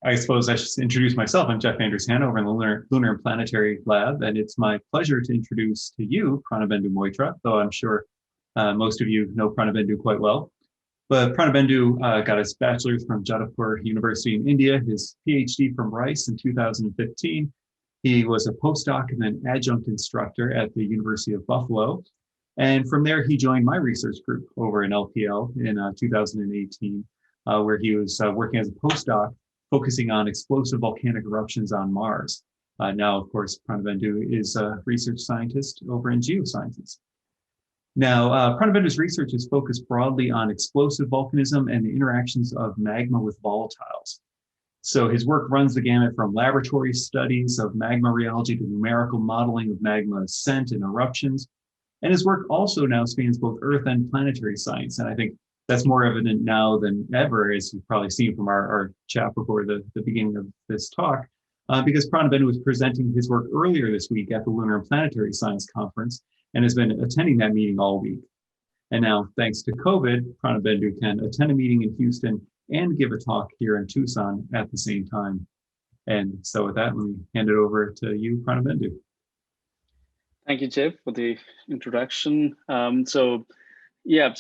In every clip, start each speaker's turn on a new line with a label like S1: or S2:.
S1: I suppose I should introduce myself. I'm Jeff Anders Hanover in the Lunar and Planetary Lab, and it's my pleasure to introduce to you Pranabendu Moitra, though I'm sure most of you know Pranabendu quite well. But Pranabendu got his bachelor's from Jadavpur University in India, his PhD from Rice in 2015. He was a postdoc and then adjunct instructor at the University of Buffalo. And from there, he joined my research group over in LPL in 2018, where he was working as a postdoc, focusing on explosive volcanic eruptions on Mars. Now, of course, Pranabendu is a research scientist over in Geosciences. Now, Pranabendu's research is focused broadly on explosive volcanism and the interactions of magma with volatiles. So his work runs the gamut from laboratory studies of magma rheology to numerical modeling of magma ascent and eruptions. And his work also now spans both Earth and planetary science. And I think that's more evident now than ever, as you've probably seen from our chat before the beginning of this talk, because Pranabendu was presenting his work earlier this week at the Lunar and Planetary Science Conference and has been attending that meeting all week. And now, thanks to COVID, Pranabendu can attend a meeting in Houston and give a talk here in Tucson at the same time. And so with that, let me hand it over to you, Pranabendu.
S2: Thank you, Jeff, for the introduction. So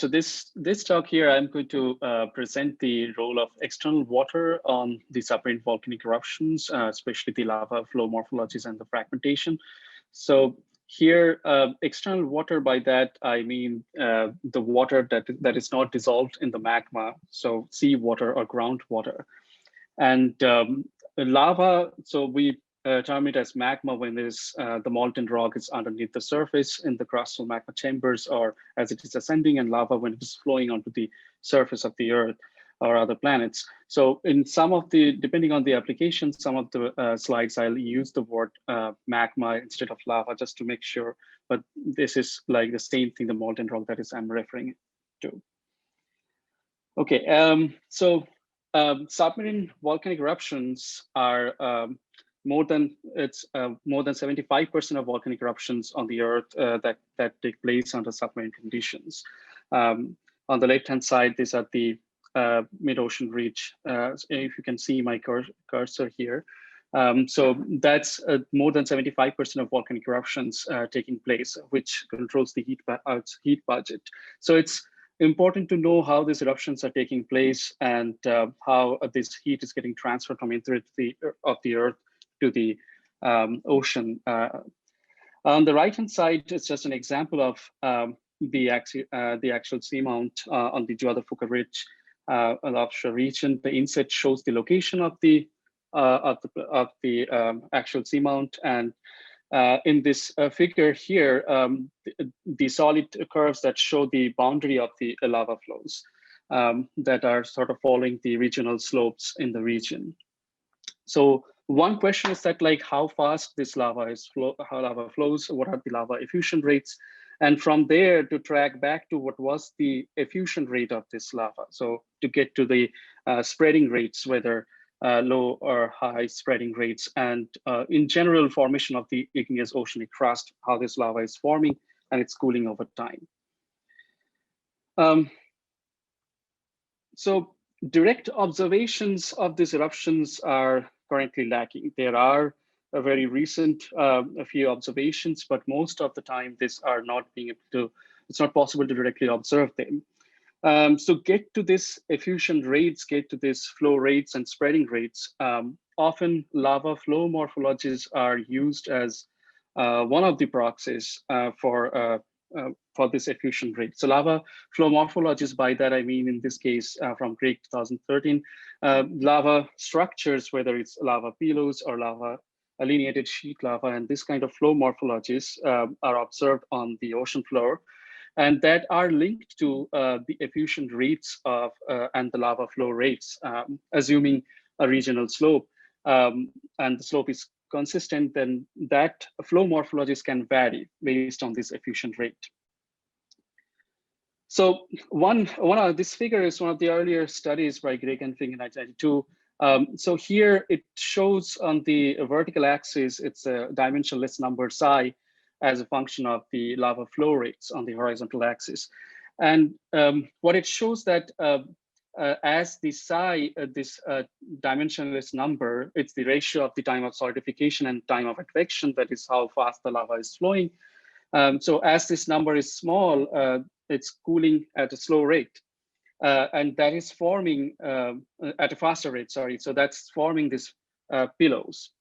S2: this talk here, I'm going to present the role of external water on the submarine volcanic eruptions, especially the lava flow morphologies and the fragmentation. So here, external water, by that I mean the water that is not dissolved in the magma, so seawater or groundwater. And lava, so we term it as magma when there's the molten rock is underneath the surface in the crustal magma chambers, or as it is ascending, and lava when it is flowing onto the surface of the Earth or other planets. So in some of the, depending on the application, some of the slides I'll use the word magma instead of lava just to make sure, but this is like the same thing, the molten rock that is I'm referring to. Okay, submarine volcanic eruptions are more than 75% of volcanic eruptions on the Earth that take place under submarine conditions. On the left-hand side, these are the mid-ocean ridge. If you can see my cursor here. So that's more than 75% of volcanic eruptions taking place, which controls the heat budget. So it's important to know how these eruptions are taking place and how this heat is getting transferred from interior of the Earth to the ocean. On the right-hand side, it's just an example of the actual seamount on the Jadavpur Ridge offshore region. The inset shows the location of the actual seamount, and in this figure here, the solid curves that show the boundary of the lava flows that are sort of following the regional slopes in the region. So one question is that, like, how fast this lava flows, what are the lava effusion rates? And from there to track back to what was the effusion rate of this lava. So to get to the spreading rates, whether low or high spreading rates, and in general formation of the igneous oceanic crust, how this lava is forming and it's cooling over time. So direct observations of these eruptions are currently lacking. There are a very recent a few observations, but most of the time these are not being able to, it's not possible to directly observe them. So get to this effusion rates, get to this flow rates and spreading rates. Often lava flow morphologies are used as one of the proxies for this effusion rate. So lava flow morphologies, by that I mean in this case from Craig 2013, lava structures, whether it's lava pillows or lava allineated sheet lava, and this kind of flow morphologies are observed on the ocean floor, and that are linked to the effusion rates of and the lava flow rates, assuming a regional slope, and the slope is consistent, then that flow morphologies can vary based on this effusion rate. So one of this figure is one of the earlier studies by Greg and Fink in 1992. So here it shows on the vertical axis, it's a dimensionless number psi as a function of the lava flow rates on the horizontal axis. And what it shows that as the psi, this dimensionless number, it's the ratio of the time of solidification and time of advection. That is how fast the lava is flowing. So as this number is small, it's cooling at a slow rate. And that is forming at a faster rate, sorry. So that's forming these pillows.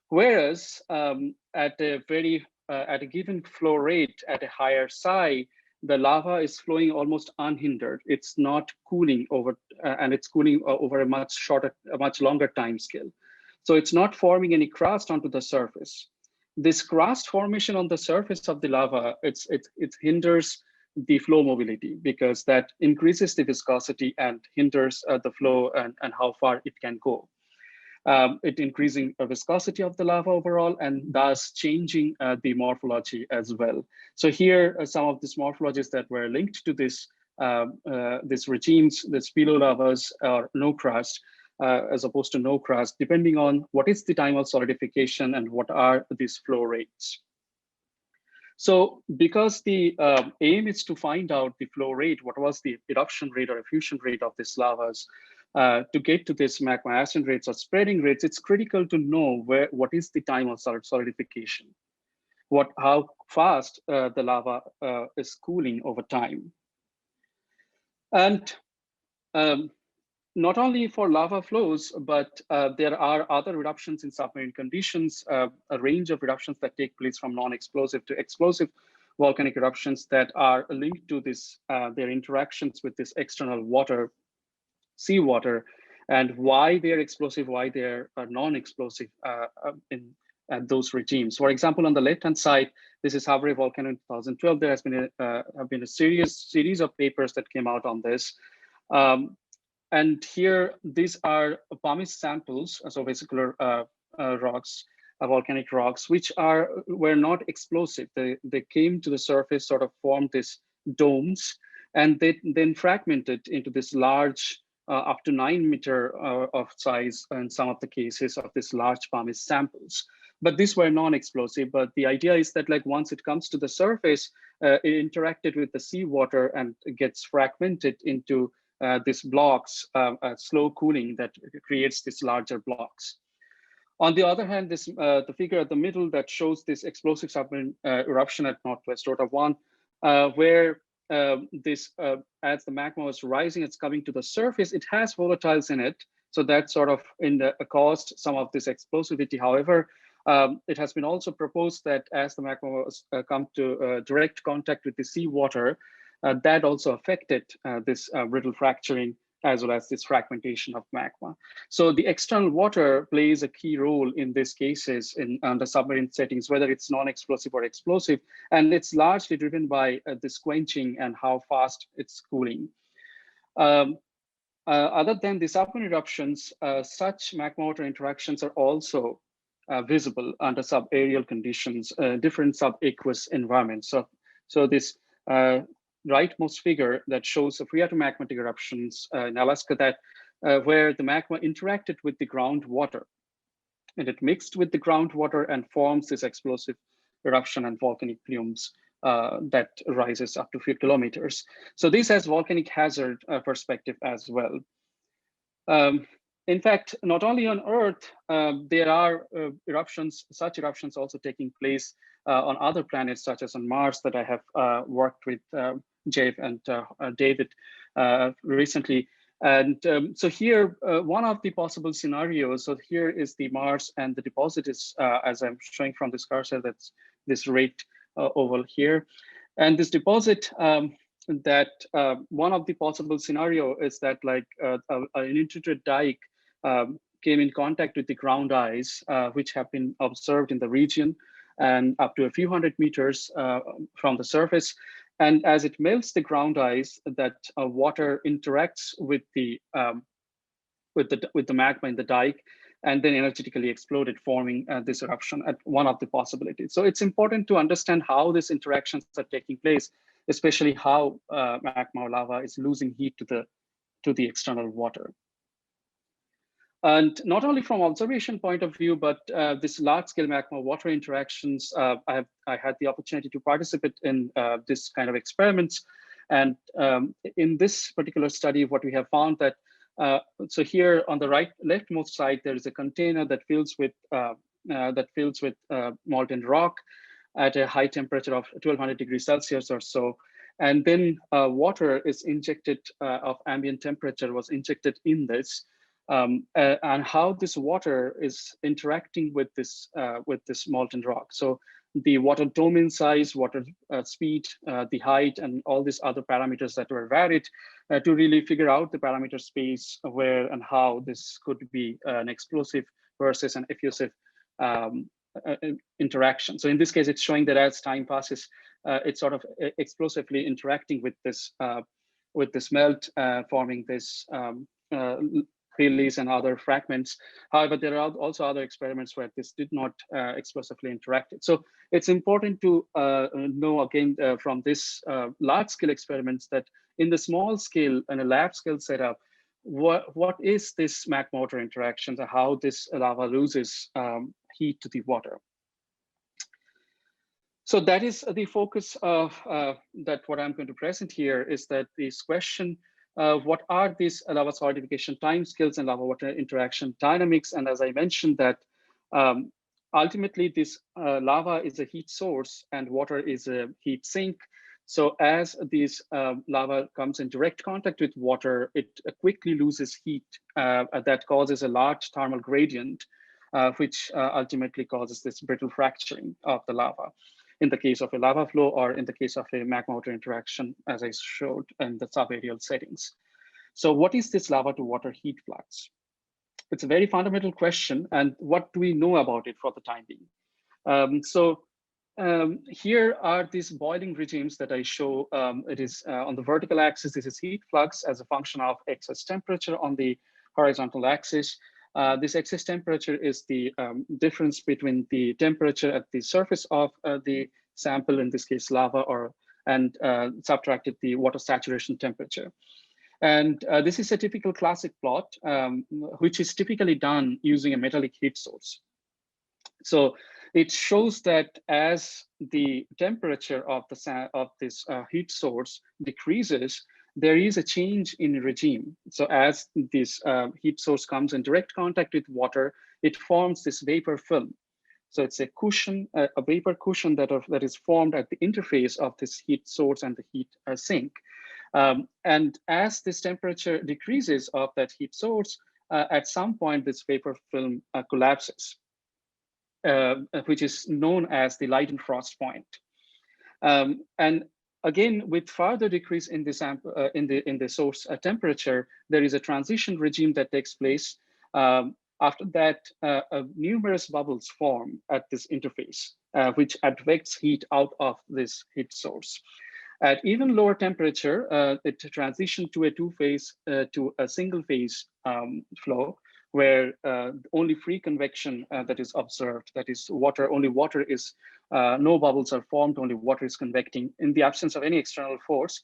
S2: Whereas at a given flow rate at a higher psi, the lava is flowing almost unhindered. It's not cooling over, and it's cooling over a much longer time scale. So it's not forming any crust onto the surface. This crust formation on the surface of the lava, it hinders the flow mobility, because that increases the viscosity and hinders the flow and how far it can go. It increasing the viscosity of the lava overall, and thus changing the morphology as well. So here are some of these morphologies that were linked to this regimes, the spilo lavas or no crust, as opposed to no crust, depending on what is the time of solidification and what are these flow rates. So because the aim is to find out the flow rate, what was the eruption rate or effusion rate of these lavas, to get to this magma ascent rates or spreading rates, it's critical to know what is the time of solidification, how fast the lava is cooling over time. And not only for lava flows, but there are other eruptions in submarine conditions, a range of eruptions that take place from non-explosive to explosive volcanic eruptions that are linked to this, their interactions with this external water, seawater, and why they're explosive, why they're non-explosive in those regimes. For example, on the left-hand side, this is Havre volcano in 2012. There has been a series of papers that came out on this. And here, these are pumice samples, so vesicular rocks, volcanic rocks, which were not explosive. They came to the surface, sort of formed these domes, and they then fragmented into this large, up to 9 meter of size in some of the cases of this large pumice samples. But these were non-explosive. But the idea is that, like, once it comes to the surface, it interacted with the seawater and gets fragmented into these blocks, slow cooling that creates these larger blocks. On the other hand, this the figure at the middle that shows this explosive submarine eruption at Northwest Rota 1, where as the magma was rising, it's coming to the surface, it has volatiles in it. So that sort of caused some of this explosivity. However, it has been also proposed that as the magma was come to direct contact with the seawater, that also affected this brittle fracturing as well as this fragmentation of magma. So the external water plays a key role in these cases under submarine settings, whether it's non-explosive or explosive, and it's largely driven by this quenching and how fast it's cooling. Other than the submarine eruptions, such magma-water interactions are also visible under subaerial conditions, different subaqueous environments. So this rightmost figure that shows the phreatomagmatic eruptions in Alaska that where the magma interacted with the groundwater, and it mixed with the groundwater and forms this explosive eruption and volcanic plumes that rises up to 5 kilometers. So this has volcanic hazard perspective as well. In fact, not only on Earth, there are such eruptions also taking place on other planets, such as on Mars, that I have worked with Jeff and David recently. And so here, one of the possible scenarios, so here is the Mars, and the deposit is, as I'm showing from this cursor, that's this red oval here. And this deposit, one of the possible scenario is that, like, an intricate dike came in contact with the ground ice, which have been observed in the region and up to a few hundred meters from the surface. And as it melts the ground ice, that water interacts with the magma in the dike, and then energetically exploded, forming this eruption at one of the possibilities. So it's important to understand how these interactions are taking place, especially how magma or lava is losing heat to the external water. And not only from observation point of view, but this large-scale magma-water interactions, I had the opportunity to participate in this kind of experiments. And in this particular study, what we have found that, so here on the leftmost side, there is a container that fills with molten rock at a high temperature of 1200 degrees Celsius or so. And then water is injected of ambient temperature was injected in this, and how this water is interacting with this molten rock. So the water domain size, water speed, the height, and all these other parameters that were varied to really figure out the parameter space where and how this could be an explosive versus an effusive interaction. So in this case, it's showing that as time passes, it's sort of explosively interacting with this melt, forming this release and other fragments. However, there are also other experiments where this did not explosively interact. So it's important to know again from this large-scale experiments that in the small scale and a lab scale setup, what is this magma-water interaction, and how this lava loses heat to the water. So that is the focus of that what I'm going to present here is that this question, what are these lava solidification timescales and lava water interaction dynamics? And as I mentioned that ultimately this lava is a heat source and water is a heat sink. So as this lava comes in direct contact with water, it quickly loses heat that causes a large thermal gradient, which ultimately causes this brittle fracturing of the lava in the case of a lava flow or in the case of a magma-water interaction, as I showed in the subaerial settings. So what is this lava to water heat flux? It's a very fundamental question, and what do we know about it for the time being? Here are these boiling regimes that I show. It is on the vertical axis, this is heat flux as a function of excess temperature. On the horizontal axis, this excess temperature is the difference between the temperature at the surface of the sample, in this case lava, and subtracted the water saturation temperature. And this is a typical classic plot, which is typically done using a metallic heat source. So it shows that as the temperature of this heat source decreases, there is a change in regime. So as this heat source comes in direct contact with water, it forms this vapor film. So it's a cushion, a vapor cushion that is formed at the interface of this heat source and the heat sink. And as this temperature decreases of that heat source, at some point this vapor film collapses, which is known as the Leidenfrost point. And again, with further decrease in the source temperature, there is a transition regime that takes place. After that, numerous bubbles form at this interface, which advects heat out of this heat source. At even lower temperature, it transitions to a two-phase to a single-phase flow, where only free convection that is observed, that is water, only water is, no bubbles are formed, only water is convecting in the absence of any external force.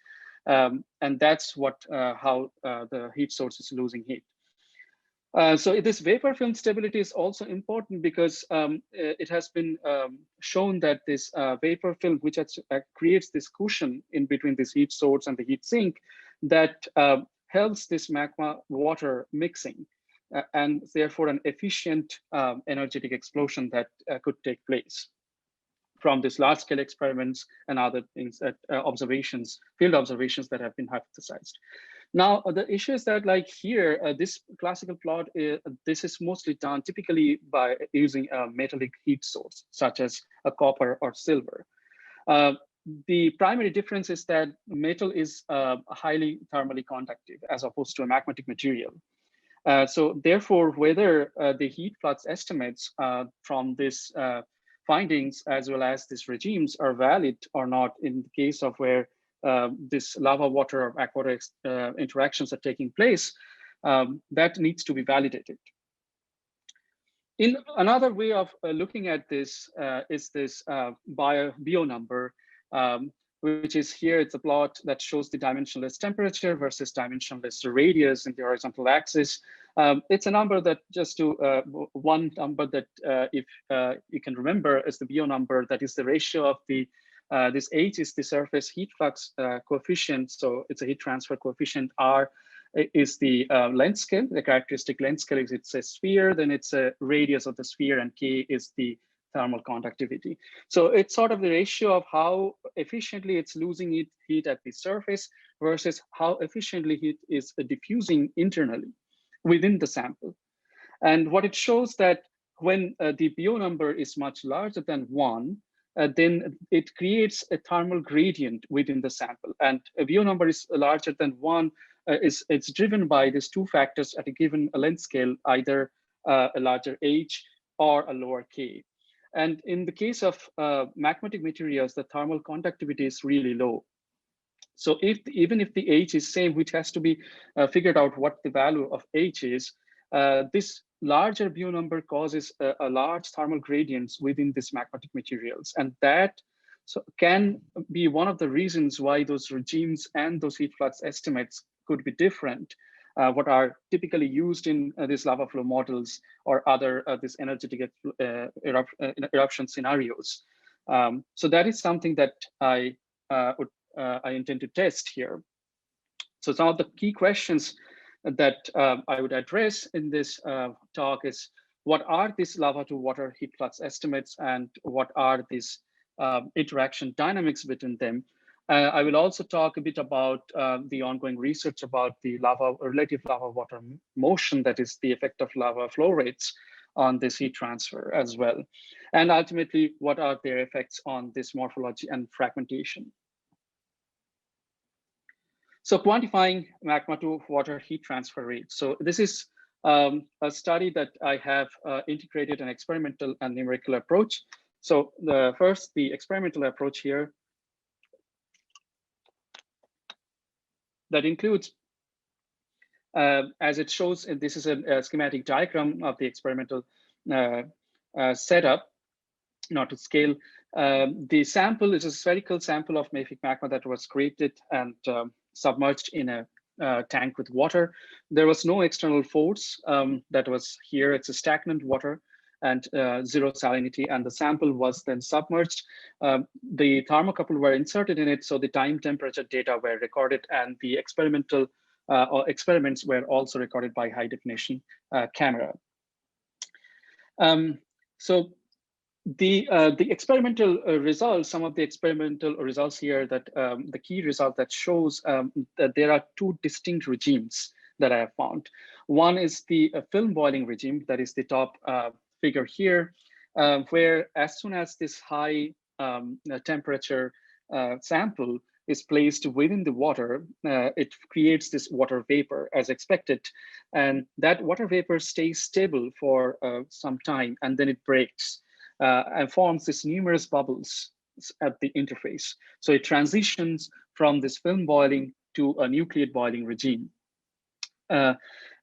S2: And that's how the heat source is losing heat. So this vapor film stability is also important because it has been shown that this vapor film, which creates this cushion in between this heat source and the heat sink, that helps this magma water mixing, and therefore an efficient energetic explosion that could take place from these large scale experiments and other things that field observations that have been hypothesized. Now, the issue is that like here, this classical plot, this is mostly done typically by using a metallic heat source, such as a copper or silver. The primary difference is that metal is highly thermally conductive as opposed to a magmatic material. So therefore, whether the heat flux estimates from this findings as well as these regimes are valid or not in the case of where this lava water or aquatic interactions are taking place, that needs to be validated. In another way of looking at this is this bio number, which is here. It's a plot that shows the dimensionless temperature versus dimensionless radius in the horizontal axis. It's a number that just to one number that if you can remember is the bio number, that is the ratio of the This H is the surface heat flux coefficient, so it's a heat transfer coefficient. R is the length scale, the characteristic length scale is it's a sphere, then it's a radius of the sphere, and K is the thermal conductivity. So it's sort of the ratio of how efficiently it's losing heat at the surface versus how efficiently heat is diffusing internally within the sample. And what it shows that when the BO number is much larger than 1, then it creates a thermal gradient within the sample. And a BO number is larger than 1, it's driven by these two factors at a given length scale, either a larger H or a lower K. And in the case of magmatic materials, the thermal conductivity is really low. So even if the H is same, which has to be figured out what the value of H is, this larger BO number causes a large thermal gradients within this magmatic materials. And that can be one of the reasons why those regimes and those heat flux estimates could be different, what are typically used in these lava flow models or other this energetic eruption scenarios. So that is something that I intend to test here. So some of the key questions that I would address in this talk is, what are these lava to water heat flux estimates, and what are these interaction dynamics between them? I will also talk a bit about the ongoing research about the relative lava water motion, that is the effect of lava flow rates on this heat transfer as well. And ultimately, what are their effects on this morphology and fragmentation? So quantifying magma to water heat transfer rate. So this is a study that I have integrated an experimental and numerical approach. So the experimental approach here that includes, as it shows, this is a schematic diagram of the experimental setup, not to scale. The sample is a spherical sample of mafic magma that was created and submerged in a tank with water. There was no external force that was here. It's a stagnant water and zero salinity, and the sample was then submerged. The thermocouple were inserted in it, so the time temperature data were recorded, and the experimental experiments were also recorded by high definition camera. So the experimental results, some of the experimental results here, that the key result that shows that there are two distinct regimes that I have found. One is the film boiling regime, that is the top figure here, where as soon as this high temperature sample is placed within the water, it creates this water vapor as expected. And that water vapor stays stable for some time, and then it breaks and forms these numerous bubbles at the interface. So it transitions from this film boiling to a nucleate boiling regime.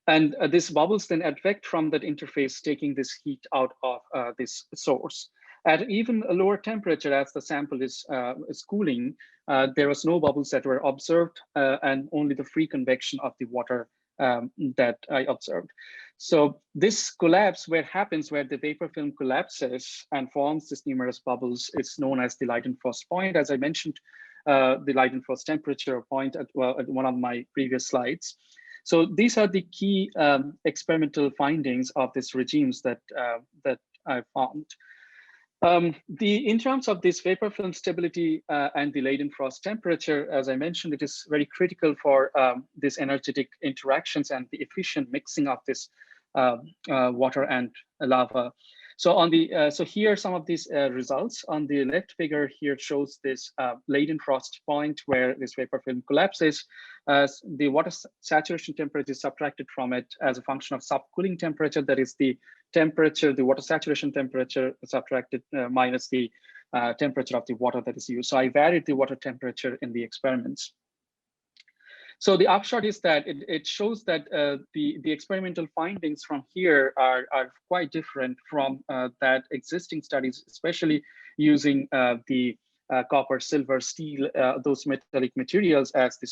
S2: And these bubbles then advect from that interface, taking this heat out of this source. At even a lower temperature, as the sample is cooling, there was no bubbles that were observed, and only the free convection of the water that I observed. So this collapse where the vapor film collapses and forms these numerous bubbles is known as the Leidenfrost point. As I mentioned, the Leidenfrost temperature point at one of my previous slides. So these are the key experimental findings of these regimes that I found. In terms of this vapor film stability and the Leidenfrost temperature, as I mentioned, it is very critical for these energetic interactions and the efficient mixing of this water and lava. So so here are some of these results. On the left figure here shows this Leidenfrost point where this vapor film collapses. The water saturation temperature is subtracted from it as a function of subcooling temperature. That is the temperature, the water saturation temperature subtracted minus the temperature of the water that is used. So I varied the water temperature in the experiments. So the upshot is that it shows that the experimental findings from here are quite different from that existing studies, especially using the copper, silver, steel, those metallic materials as the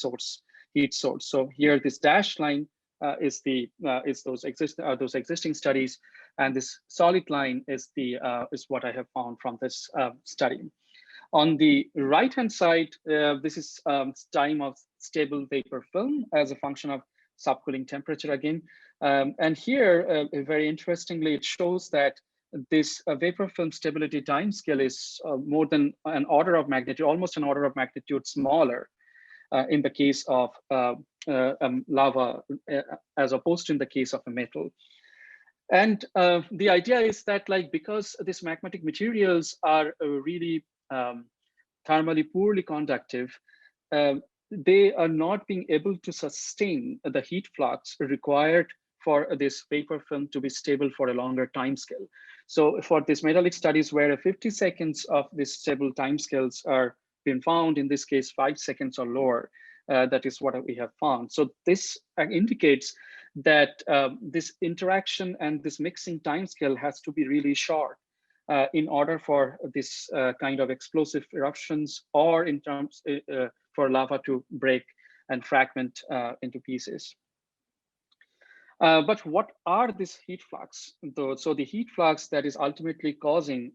S2: heat source. So here, this dashed line is those existing studies, and this solid line is what I have found from this study. On the right-hand side, this is time of stable vapor film as a function of subcooling temperature again. And here, very interestingly, it shows that this vapor film stability timescale is more than an order of magnitude, almost an order of magnitude smaller in the case of lava, as opposed to in the case of a metal. And the idea is that, like, because these magmatic materials are really thermally poorly conductive, they are not being able to sustain the heat flux required for this vapor film to be stable for a longer time scale. So for these metallic studies where 50 seconds of these stable time scales are being found, in this case 5 seconds or lower, that is what we have found. So this indicates that this interaction and this mixing timescale has to be really short in order for this kind of explosive eruptions, or in terms for lava to break and fragment into pieces. But what are these heat flux? So the heat flux that is ultimately causing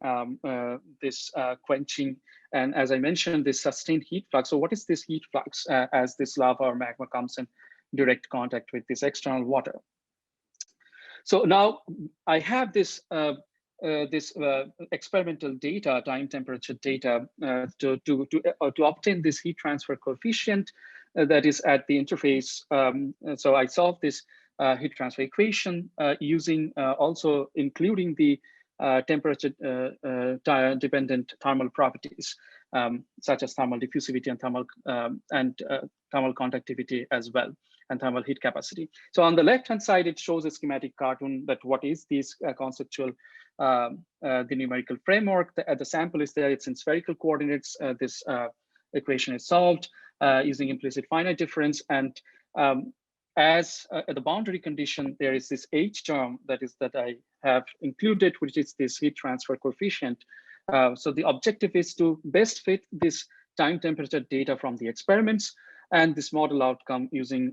S2: this quenching, and as I mentioned, this sustained heat flux. So what is this heat flux as this lava or magma comes in direct contact with this external water? So now I have this experimental data, time temperature data, to obtain this heat transfer coefficient that is at the interface. So I solved this heat transfer equation using also including the temperature dependent thermal properties, such as thermal diffusivity and thermal conductivity as well, and thermal heat capacity. So on the left-hand side, it shows a schematic cartoon that what is this conceptual, the numerical framework. The sample is there, it's in spherical coordinates. This equation is solved using implicit finite difference. And as the boundary condition, there is this H term that I have included, which is this heat transfer coefficient. So the objective is to best fit this time temperature data from the experiments and this model outcome using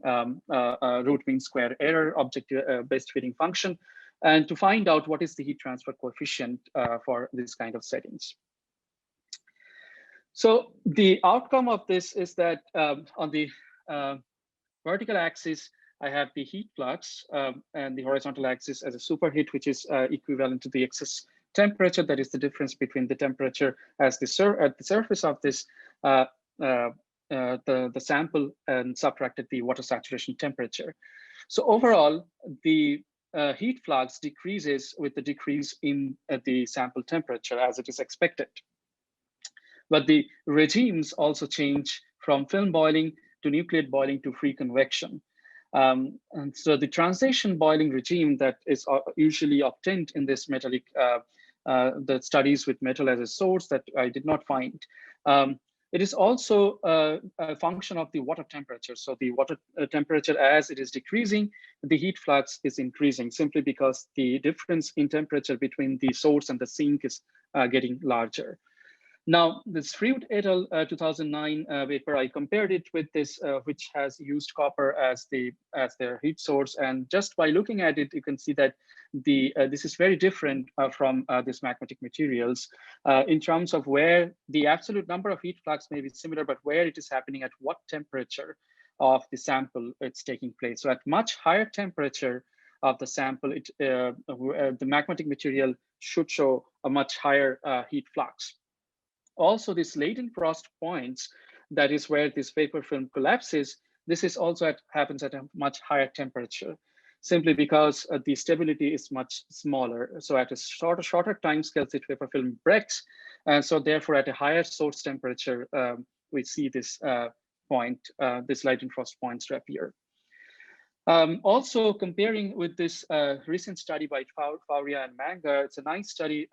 S2: root mean square error objective best fitting function, and to find out what is the heat transfer coefficient for this kind of settings. So the outcome of this is that on the vertical axis, I have the heat flux, and the horizontal axis as a superheat, which is equivalent to the excess temperature. That is the difference between the temperature as at the surface of this the sample, and subtracted the water saturation temperature. So overall, the heat flux decreases with the decrease in the sample temperature, as it is expected. But the regimes also change from film boiling to nucleate boiling to free convection. And so the transition boiling regime that is usually obtained in this metallic, the studies with metal as a source that I did not find. It is also a function of the water temperature. So the water temperature, as it is decreasing, the heat flux is increasing, simply because the difference in temperature between the source and the sink is getting larger. Now, this Freud et al. 2009 paper, I compared it with this, which has used copper as their heat source, and just by looking at it, you can see that this is very different from these magmatic materials in terms of where the absolute number of heat flux may be similar, but where it is happening at what temperature of the sample it's taking place. So at much higher temperature of the sample, the magmatic material should show a much higher heat flux. Also, this latent frost points, that is where this vapor film collapses, this is also happens at a much higher temperature, simply because the stability is much smaller. So at a shorter time scale, the vapor film breaks. And so therefore, at a higher source temperature, we see this this latent frost points to appear. Also, comparing with this recent study by Fauria and Manga, it's a nice study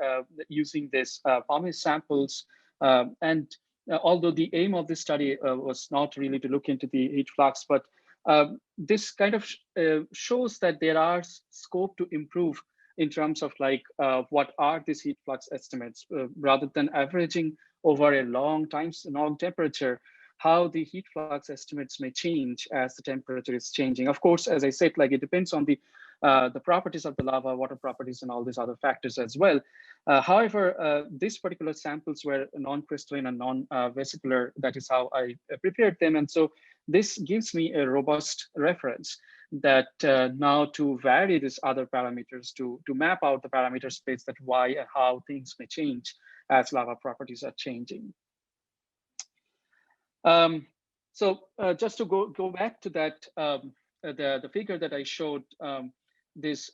S2: using this pumice samples. And although the aim of this study was not really to look into the heat flux, but this kind of shows that there are scope to improve in terms of like what are these heat flux estimates, rather than averaging over a long temperature, how the heat flux estimates may change as the temperature is changing. Of course, as I said, like it depends on the the properties of the lava, water properties, and all these other factors as well. However, these particular samples were non-crystalline and non-vesicular. That is how I prepared them. And so this gives me a robust reference that now to vary these other parameters, to map out the parameter space, that why and how things may change as lava properties are changing. So just to go back to that, the figure that I showed, this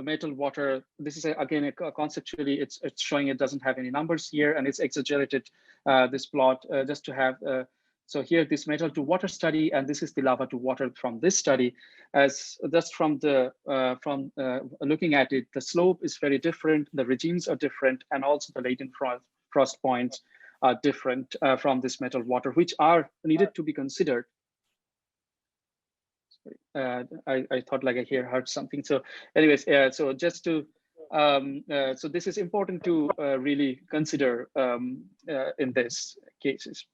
S2: metal water, this is again conceptually it's showing it doesn't have any numbers here, and it's exaggerated this plot just to have so here this metal to water study, and this is the lava to water from this study. As just from the looking at it, the slope is very different, the regimes are different, and also the latent frost points are different from this metal water, which are needed to be considered. I thought like I heard something. So anyways, so just to, so this is important to really consider in this cases.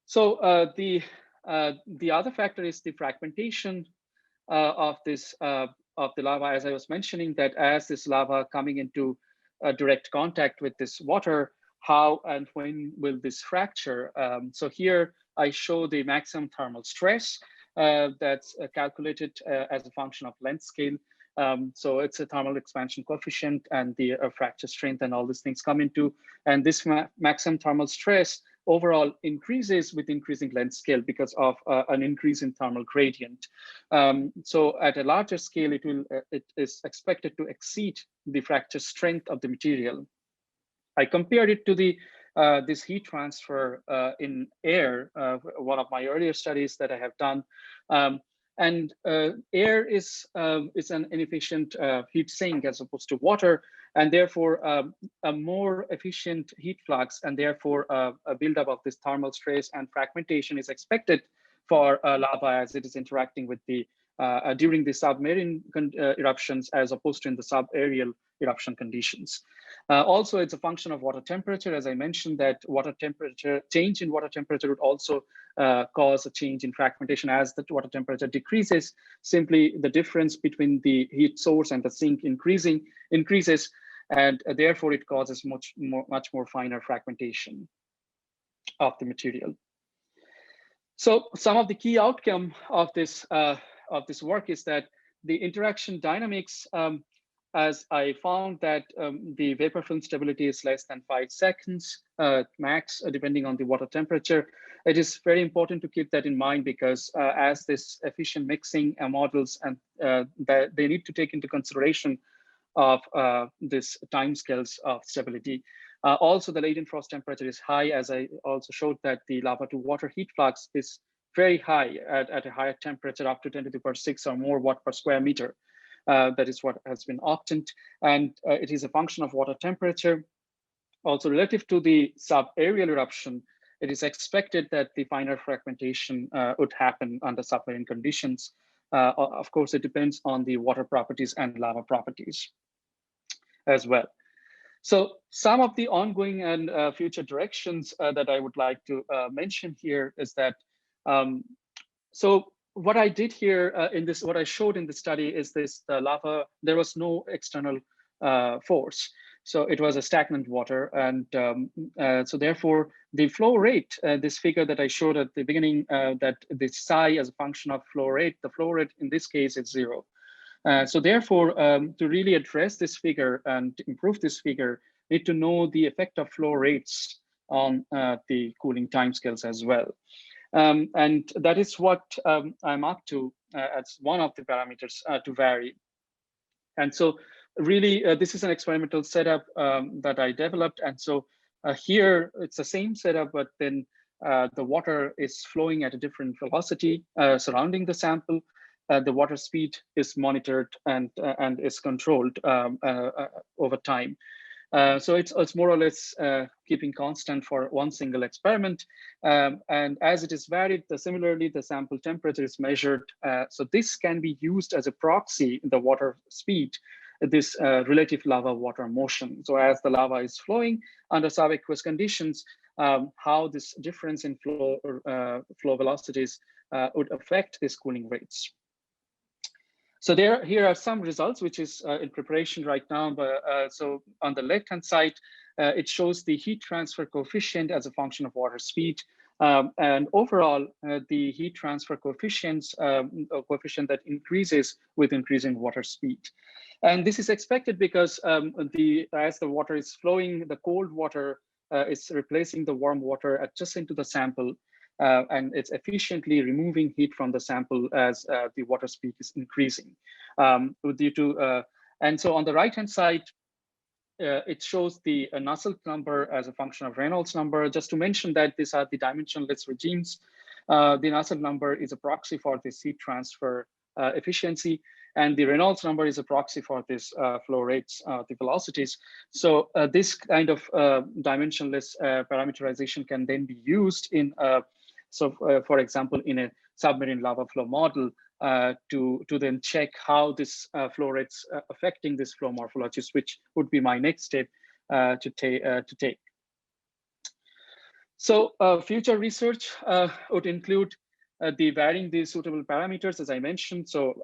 S2: So the other factor is the fragmentation of this of the lava, as I was mentioning, that as this lava coming into direct contact with this water, how and when will this fracture? So here I show the maximum thermal stress that's calculated as a function of length scale. So it's a thermal expansion coefficient and the fracture strength and all these things come into, and this maximum thermal stress overall increases with increasing length scale because of an increase in thermal gradient. So at a larger scale, it is expected to exceed the fracture strength of the material. I compared it to the this heat transfer in air, one of my earlier studies that I have done. And air is an inefficient heat sink as opposed to water, and therefore a more efficient heat flux, and therefore a buildup of this thermal stress and fragmentation is expected for lava as it is interacting with the during the submarine eruptions as opposed to in the subaerial eruption conditions. Also, it's a function of water temperature. As I mentioned, that water temperature, change in water temperature would also cause a change in fragmentation as the water temperature decreases. Simply the difference between the heat source and the sink increases, and therefore it causes much more finer fragmentation of the material. So some of the key outcome of this work is that the interaction dynamics, as I found that the vapor film stability is less than 5 seconds max, depending on the water temperature. It is very important to keep that in mind because as this efficient mixing models, and that they need to take into consideration of this timescales of stability. Also, the latent frost temperature is high, as I also showed that the lava to water heat flux is very high at a higher temperature, up to 10 to the power 6 or more watt per square meter. That is what has been obtained, and it is a function of water temperature. Also, relative to the subaerial eruption, it is expected that the finer fragmentation would happen under submarine conditions. Of course, it depends on the water properties and lava properties as well. So some of the ongoing and future directions that I would like to mention here is that, so what I did here what I showed in the study is this, the lava, there was no external force. So it was a stagnant water. And so therefore the flow rate, this figure that I showed at the beginning, that the psi as a function of flow rate, the flow rate in this case is 0. So therefore, to really address this figure and improve this figure, need to know the effect of flow rates on the cooling timescales as well. And that is what I'm up to as one of the parameters to vary. And so really, this is an experimental setup that I developed. And so here, it's the same setup, but then the water is flowing at a different velocity surrounding the sample. The water speed is monitored and is controlled over time. So it's more or less keeping constant for one single experiment. And as it is varied, similarly, the sample temperature is measured. So this can be used as a proxy in the water speed, this relative lava water motion. So as the lava is flowing under subaqueous conditions, how this difference in flow velocities would affect these cooling rates. So here are some results, which is in preparation right now. But so on the left-hand side, it shows the heat transfer coefficient as a function of water speed. And overall, the heat transfer coefficients, coefficient that increases with increasing water speed. And this is expected because as the water is flowing, the cold water is replacing the warm water just into the sample. And it's efficiently removing heat from the sample as the water speed is increasing. And so on the right-hand side, it shows the Nusselt number as a function of Reynolds number. Just to mention that these are the dimensionless regimes. The Nusselt number is a proxy for this heat transfer efficiency, and the Reynolds number is a proxy for this flow rates, the velocities. So this kind of dimensionless parameterization can then be used in, for example, in a submarine lava flow model to then check how this flow rates affecting this flow morphologies, which would be my next step to take. So future research would include the varying these suitable parameters, as I mentioned. So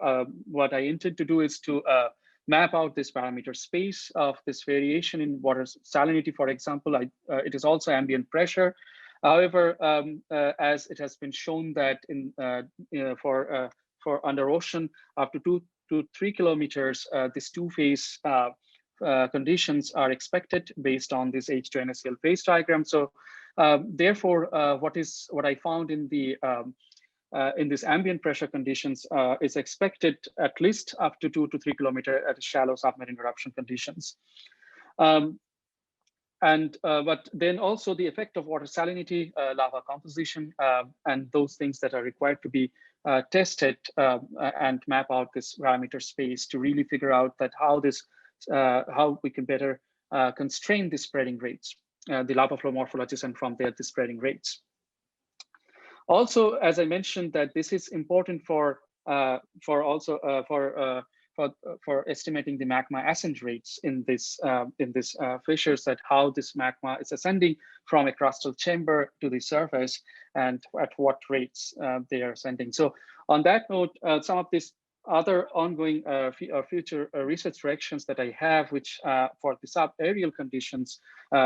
S2: what I intend to do is to map out this parameter space of this variation in water salinity, for example. It is also ambient pressure. However, as it has been shown that for under ocean, up to 2 to 3 kilometers, these two-phase conditions are expected based on this H2NaCl phase diagram. So therefore, what I found in this ambient pressure conditions is expected at least up to 2 to 3 kilometers at shallow submarine eruption conditions. But then also the effect of water salinity, lava composition, and those things that are required to be tested and map out this parameter space to really figure out that how we can better constrain the spreading rates, the lava flow morphologies, and from there the spreading rates. Also, as I mentioned, that this is important for estimating the magma ascent rates in this fissures, that how this magma is ascending from a crustal chamber to the surface and at what rates they are ascending. So on that note, some of these other ongoing future research directions that I have, which for the subaerial conditions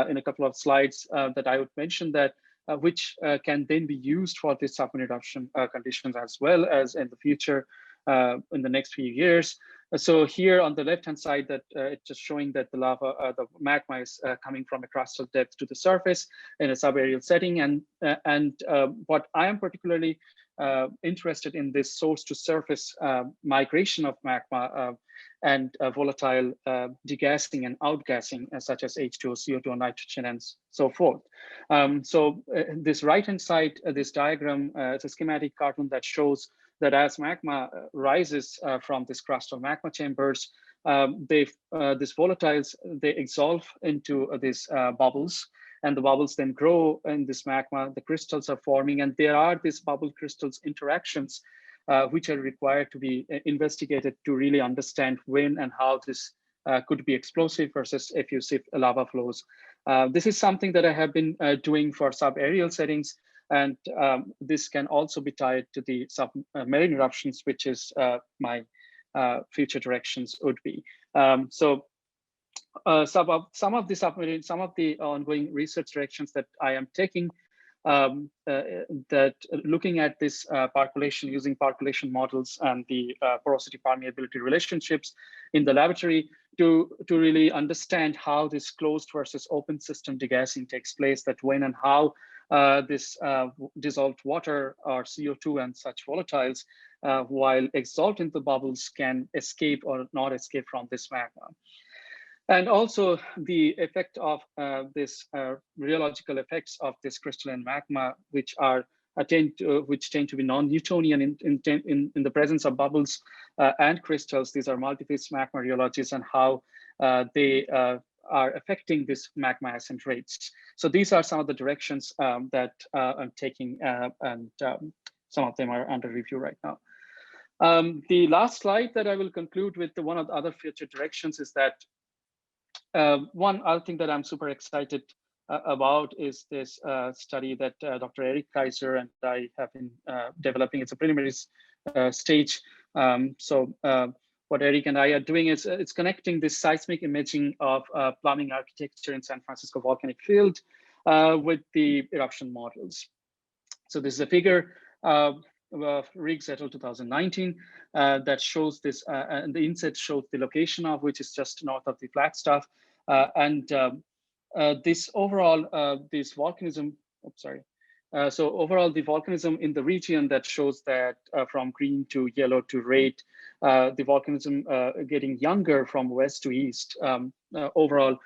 S2: in a couple of slides that I would mention that which can then be used for the submarine eruption conditions as well as in the future in the next few years. So here on the left-hand side, that it's just showing that the magma is coming from a crustal depth to the surface in a subaerial setting, and what I am particularly interested in this source to surface migration of magma and volatile degassing and outgassing, such as H2O, CO2, nitrogen, and so forth. So this right-hand side, this diagram, it's a schematic cartoon that shows that as magma rises from this crustal magma chambers, these volatiles, they exsolve into these bubbles, and the bubbles then grow in this magma, the crystals are forming, and there are these bubble crystals interactions which are required to be investigated to really understand when and how this could be explosive versus effusive lava flows. This is something that I have been doing for subaerial settings, and this can also be tied to the submarine eruptions, which is my future directions would be. Some of the ongoing research directions that I am taking, that looking at this percolation, using percolation models and the porosity permeability relationships in the laboratory to really understand how this closed versus open system degassing takes place, that when and how this dissolved water or CO2 and such volatiles, while exalt into the bubbles, can escape or not escape from this magma. And also the effect of this rheological effects of this crystalline magma, which tend to be non-Newtonian in the presence of bubbles and crystals. These are multi-phase magma rheologies, and how they are affecting this magma ascent rates. So these are some of the directions that I'm taking, and some of them are under review right now. The last slide that I will conclude with, one of the other future directions, is that one other thing that I'm super excited about is this study that Dr. Eric Kaiser and I have been developing. It's a preliminary stage What Eric and I are doing is it's connecting this seismic imaging of plumbing architecture in San Francisco volcanic field with the eruption models. So this is a figure Riggs et al. 2019 that shows this, and the inset shows the location of which is just north of the Flagstaff, this overall this volcanism. Oops, sorry. So overall, the volcanism in the region that shows that from green to yellow to red, the volcanism getting younger from west to east, overall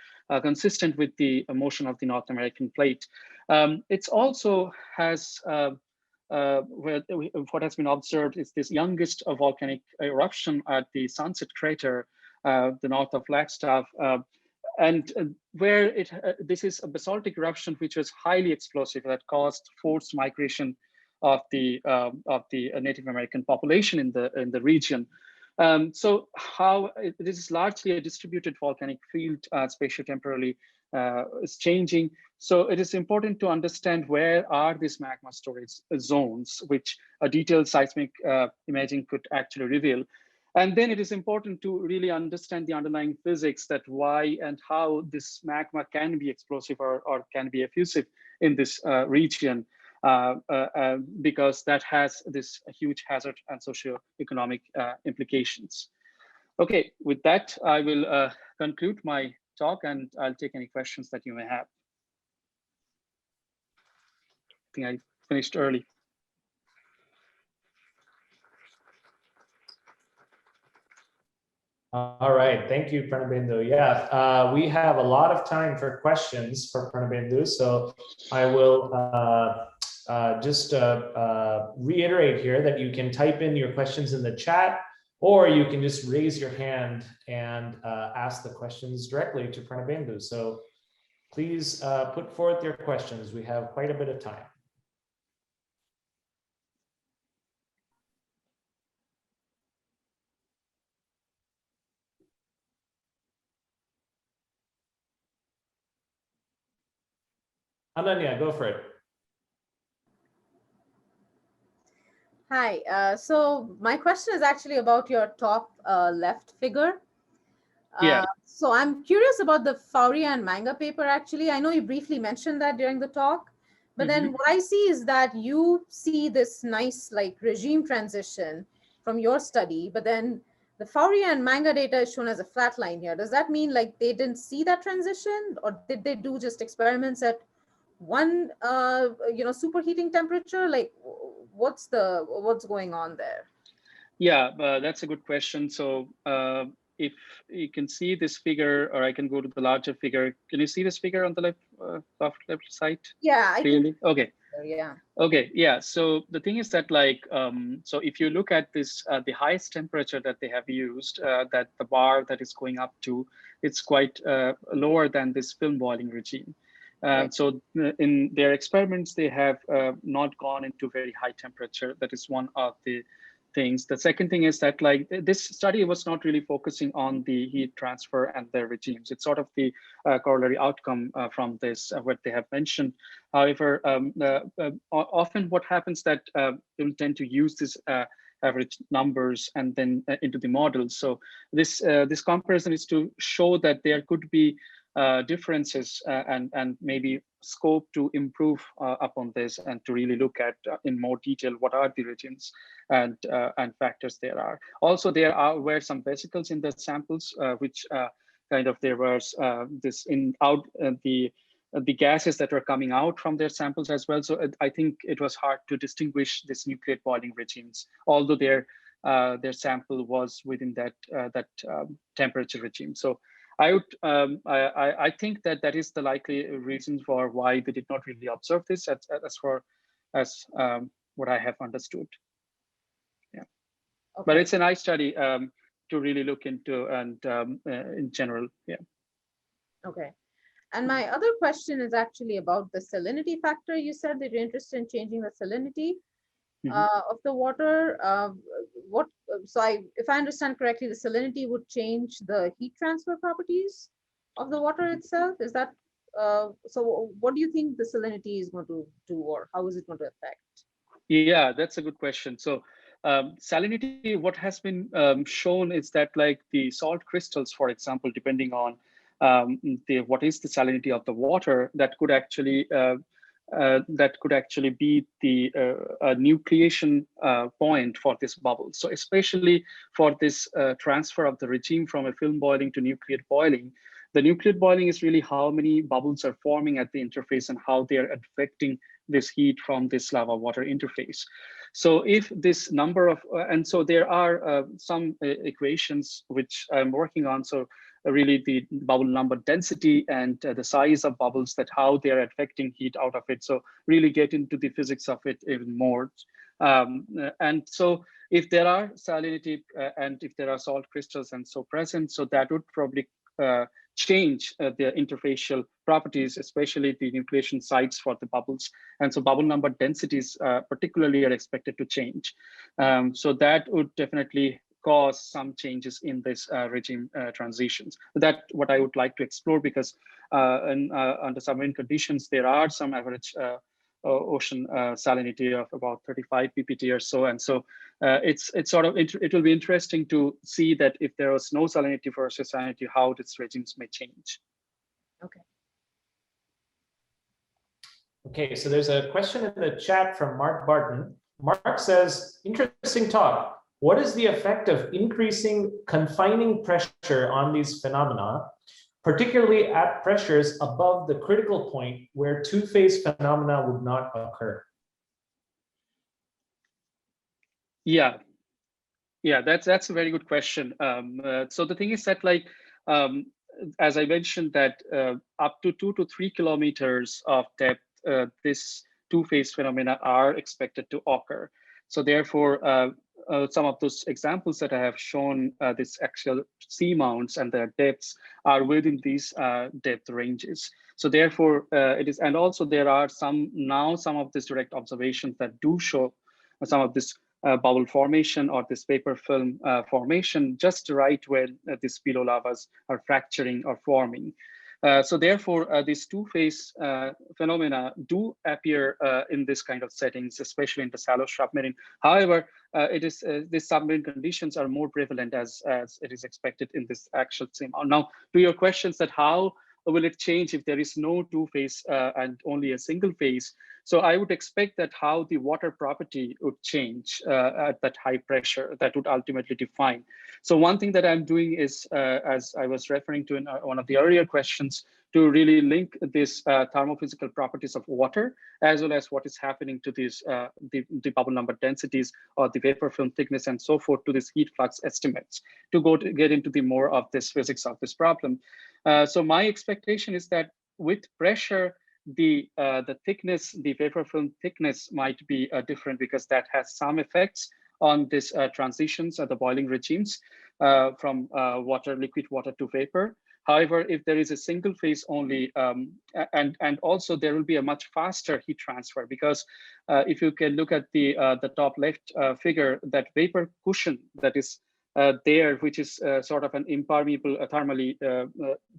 S2: consistent with the motion of the North American plate. It's also has what has been observed is this youngest volcanic eruption at the Sunset Crater, the north of Flagstaff, and where this is a basaltic eruption which was highly explosive that caused forced migration of the Native American population in the region. So this is largely a distributed volcanic field, spatiotemporally is changing. So it is important to understand where are these magma storage zones, which a detailed seismic imaging could actually reveal. And then it is important to really understand the underlying physics, that why and how this magma can be explosive or can be effusive in this region, because that has this huge hazard and socioeconomic implications. Okay, with that, I will conclude my talk, and I'll take any questions that you may have. I think I finished early.
S3: All right, thank you, Pranabendu. Yeah, we have a lot of time for questions for Pranabendu, so I will just reiterate here that you can type in your questions in the chat, or you can just raise your hand and ask the questions directly to Pranabendu. So please put forth your questions. We have quite a bit of time. Ananya, go for it.
S4: Hi, so my question is actually about your top left figure.
S2: Yeah.
S4: So I'm curious about the Fauria and Manga paper, actually. I know you briefly mentioned that during the talk, but then what I see is that you see this nice like regime transition from your study, but then the Fauria and Manga data is shown as a flat line here. Does that mean like they didn't see that transition, or did they do just experiments at one superheating temperature? Like what's going on there?
S2: Yeah, that's a good question. So if you can see this figure, or I can go to the larger figure. Can you see this figure on the left side?
S4: Yeah, I
S2: clearly. Okay.
S4: Yeah.
S2: Okay. Yeah. So the thing is that like so if you look at this, the highest temperature that they have used, that the bar that is going up to, it's quite lower than this film boiling regime. So in their experiments, they have not gone into very high temperature. That is one of the things. The second thing is that like this study was not really focusing on the heat transfer and their regimes. It's sort of the corollary outcome from this, what they have mentioned. However, often what happens that they will tend to use this average numbers and then into the models. So this comparison is to show that there could be differences and maybe scope to improve upon this, and to really look at in more detail what are the regimes and factors there are. Also, there were some vesicles in the samples, which kind of there was this in out the gases that were coming out from their samples as well. So I think it was hard to distinguish this nucleate boiling regimes, although their sample was within that temperature regime. So I would I think that is the likely reason for why they did not really observe this as far as what I have understood. Yeah, okay. But it's a nice study to really look into, and in general, yeah.
S4: Okay. And my other question is actually about the salinity factor. You said that you're interested in changing the salinity of the water. If I understand correctly, the salinity would change the heat transfer properties of the water itself. Is that so? What do you think the salinity is going to do, or how is it going to affect?
S2: Yeah, that's a good question. So Salinity, what has been shown is that like the salt crystals, for example, depending on what is the salinity of the water, that could actually be the nucleation point for this bubble. So especially for this transfer of the regime from a film boiling to nucleate boiling, the nucleate boiling is really how many bubbles are forming at the interface and how they are affecting this heat from this lava water interface. So if this number of, and so there are some equations which I'm working on. So really the bubble number density and the size of bubbles, that how they are affecting heat out of it. So really get into the physics of it even more. And so if there are salinity and if there are salt crystals and so present, so that would probably change the interfacial properties, especially the nucleation sites for the bubbles. And so bubble number densities particularly are expected to change. So that would definitely cause some changes in this regime transitions. That's what I would like to explore, because under submarine conditions, there are some average ocean salinity of about 35 ppt or so, and so it will be interesting to see that if there was no salinity versus salinity, how these regimes may change.
S4: Okay.
S3: Okay, so there's a question in the chat from Mark Barton. Mark says, interesting talk. What is the effect of increasing confining pressure on these phenomena, particularly at pressures above the critical point where two-phase phenomena would not occur?
S2: Yeah, that's a very good question. So the thing is that, like, as I mentioned, that up to 2 to 3 kilometers of depth, this two-phase phenomena are expected to occur. So therefore, some of those examples that I have shown, this actual seamounts and their depths are within these depth ranges. So therefore, it is, and also there are some of these direct observations that do show some of this bubble formation or this paper film formation just right when these below lavas are fracturing or forming. So therefore, these two-phase phenomena do appear in this kind of settings, especially in the shallow submarine. However, these submarine conditions are more prevalent as it is expected in this actual same. Now, to your questions that how will it change if there is no two-phase and only a single phase? So I would expect that how the water property would change at that high pressure, that would ultimately define. So one thing that I'm doing is, as I was referring to in one of the earlier questions, to really link this thermophysical properties of water, as well as what is happening to these the bubble number densities or the vapor film thickness and so forth to this heat flux estimates, to get into the more of this physics of this problem. So my expectation is that with pressure, the thickness, the vapor film thickness might be different, because that has some effects on this transitions of the boiling regimes from liquid water to vapor. However, if there is a single phase only, and also there will be a much faster heat transfer, because if you can look at the top left figure, that vapor cushion that is there, which is sort of an impermeable, thermally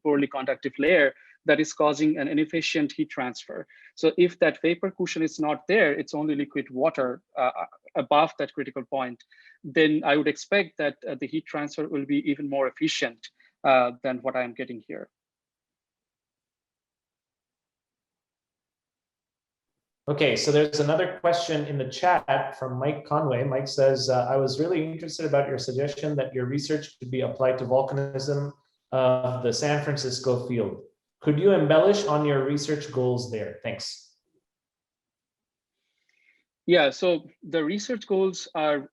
S2: poorly conductive layer that is causing an inefficient heat transfer. So if that vapor cushion is not there, it's only liquid water above that critical point, then I would expect that the heat transfer will be even more efficient than what I'm getting here.
S3: Okay, so there's another question in the chat from Mike Conway. Mike says, I was really interested about your suggestion that your research could be applied to volcanism of the San Francisco field. Could you embellish on your research goals there? Thanks.
S2: Yeah, so the research goals are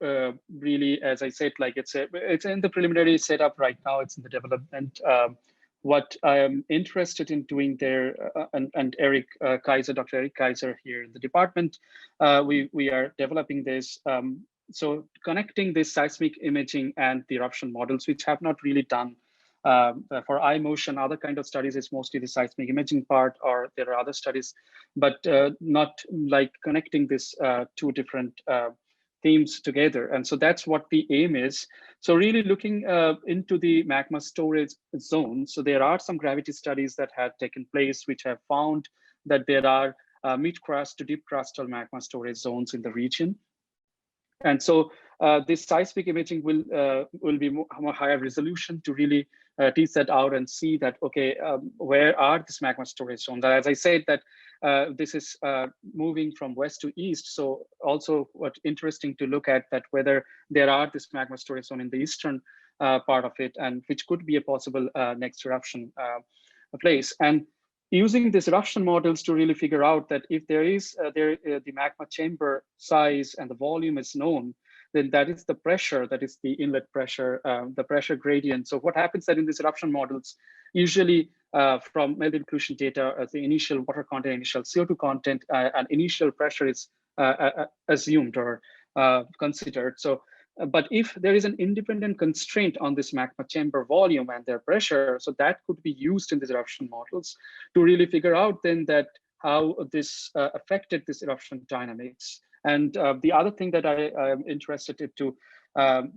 S2: really, as I said, like it's in the preliminary setup right now. It's in the development. What I am interested in doing there, and Eric Kaiser, Dr. Eric Kaiser here in the department, we are developing this. So connecting this seismic imaging and the eruption models, which have not really done for iMotion, other kind of studies is mostly the seismic imaging part, or there are other studies, but not like connecting this two different themes together. And so that's what the aim is. So really looking into the magma storage zone. So there are some gravity studies that have taken place, which have found that there are mid crust to deep crustal magma storage zones in the region. And so this seismic imaging will be more higher resolution to really tease that out and see that, okay, where are these magma storage zones? As I said, that this is moving from west to east. So also what interesting to look at that whether there are this magma storage zone in the eastern part of it, and which could be a possible next eruption place. And using these eruption models to really figure out that if there is the magma chamber size and the volume is known, then that is the pressure, that is the inlet pressure, the pressure gradient. So what happens that in these eruption models, usually from melt inclusion data, the initial water content, initial CO2 content, and initial pressure is assumed or considered. So, but if there is an independent constraint on this magma chamber volume and their pressure, so that could be used in these eruption models to really figure out then that how this affected this eruption dynamics. And the other thing that I am interested in to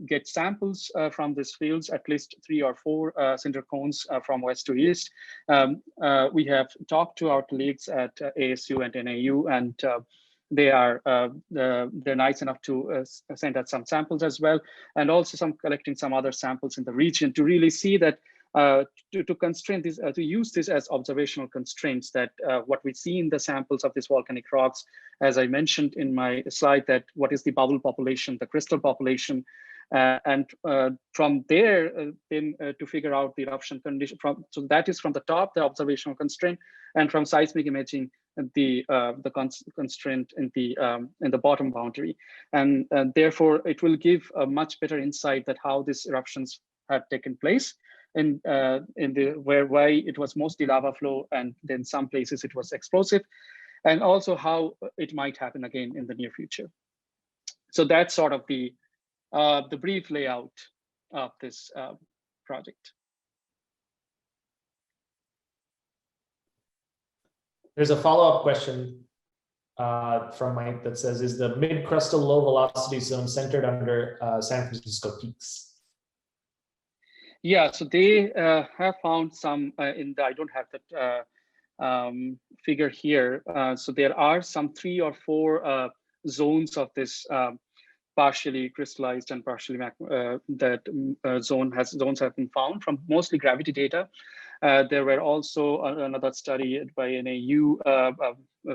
S2: get samples from these fields, at least 3 or 4 cinder cones from west to east. We have talked to our colleagues at ASU and NAU, and they're nice enough to send us some samples as well, and also collecting some other samples in the region to really see that to constrain this, to use this as observational constraints, that what we see in the samples of these volcanic rocks, as I mentioned in my slide, that what is the bubble population, the crystal population, and from there, then to figure out the eruption condition. So that is from the top, the observational constraint, and from seismic imaging, the constraint in the bottom boundary, and therefore it will give a much better insight that how these eruptions have taken place, in why it was mostly lava flow, and then some places it was explosive, and also how it might happen again in the near future. So that's sort of the brief layout of this project.
S3: There's a follow-up question from Mike that says, is the mid-crustal low velocity zone centered under San Francisco peaks?
S2: Yeah, so they have found some in the, I don't have that figure here. So there are some 3 or 4 zones of this partially crystallized and partially zones have been found from mostly gravity data. There were also another study by NAU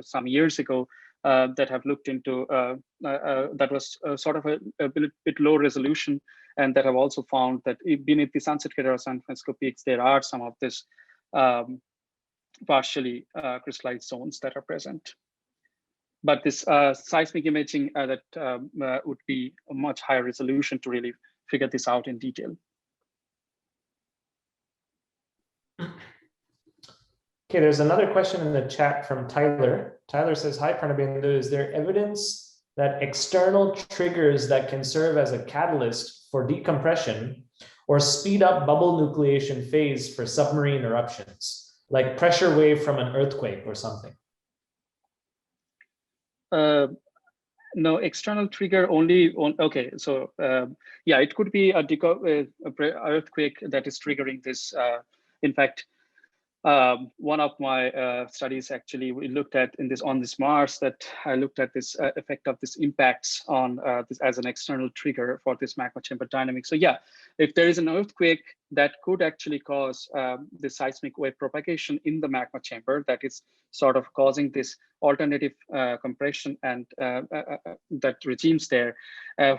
S2: some years ago that have looked into that was sort of a bit low resolution, and that have also found that beneath the Sunset Crater or San Francisco peaks, there are some of this partially crystallized zones that are present. But this seismic imaging that would be a much higher resolution to really figure this out in detail.
S3: Okay, there's another question in the chat from Tyler. Tyler says, hi, Pranabendu, is there evidence that external triggers that can serve as a catalyst for decompression or speed up bubble nucleation phase for submarine eruptions, like pressure wave from an earthquake or something?
S2: No, external trigger only on, okay, so yeah, it could be a earthquake that is triggering this. In fact, one of my studies actually we looked at on this Mars, that I looked at this effect of this impacts on this as an external trigger for this magma chamber dynamics. So yeah, if there is an earthquake that could actually cause the seismic wave propagation in the magma chamber, that is sort of causing this alternative compression and that regimes there,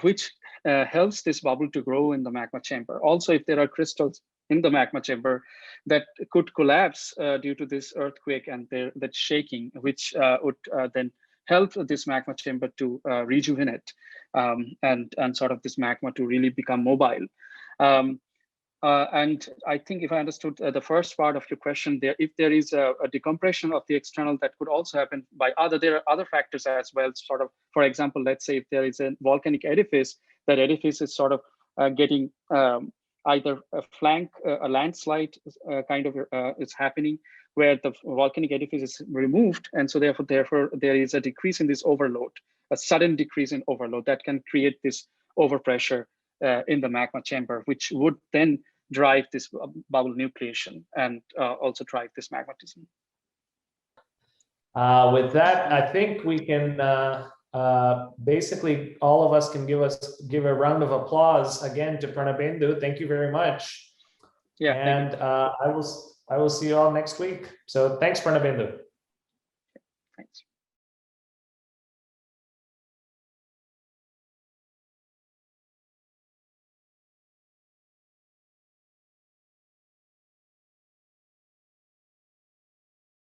S2: which helps this bubble to grow in the magma chamber. Also, if there are crystals in the magma chamber that could collapse due to this earthquake and that shaking, which would then help this magma chamber to rejuvenate and sort of this magma to really become mobile. And I think if I understood the first part of your question there, if there is a decompression of the external, that could also happen by there are other factors as well. Sort of, for example, let's say if there is a volcanic edifice, that edifice is sort of getting either a landslide kind of is happening where the volcanic edifice is removed. And so therefore there is a decrease in this overload, a sudden decrease in overload that can create this overpressure in the magma chamber, which would then drive this bubble nucleation and also drive this magmatism.
S3: With that, I think we can basically all of us can give a round of applause again to Pranabendu. Thank you very much.
S2: Yeah.
S3: And I will see you all next week. So thanks, Pranabendu.
S2: Thanks.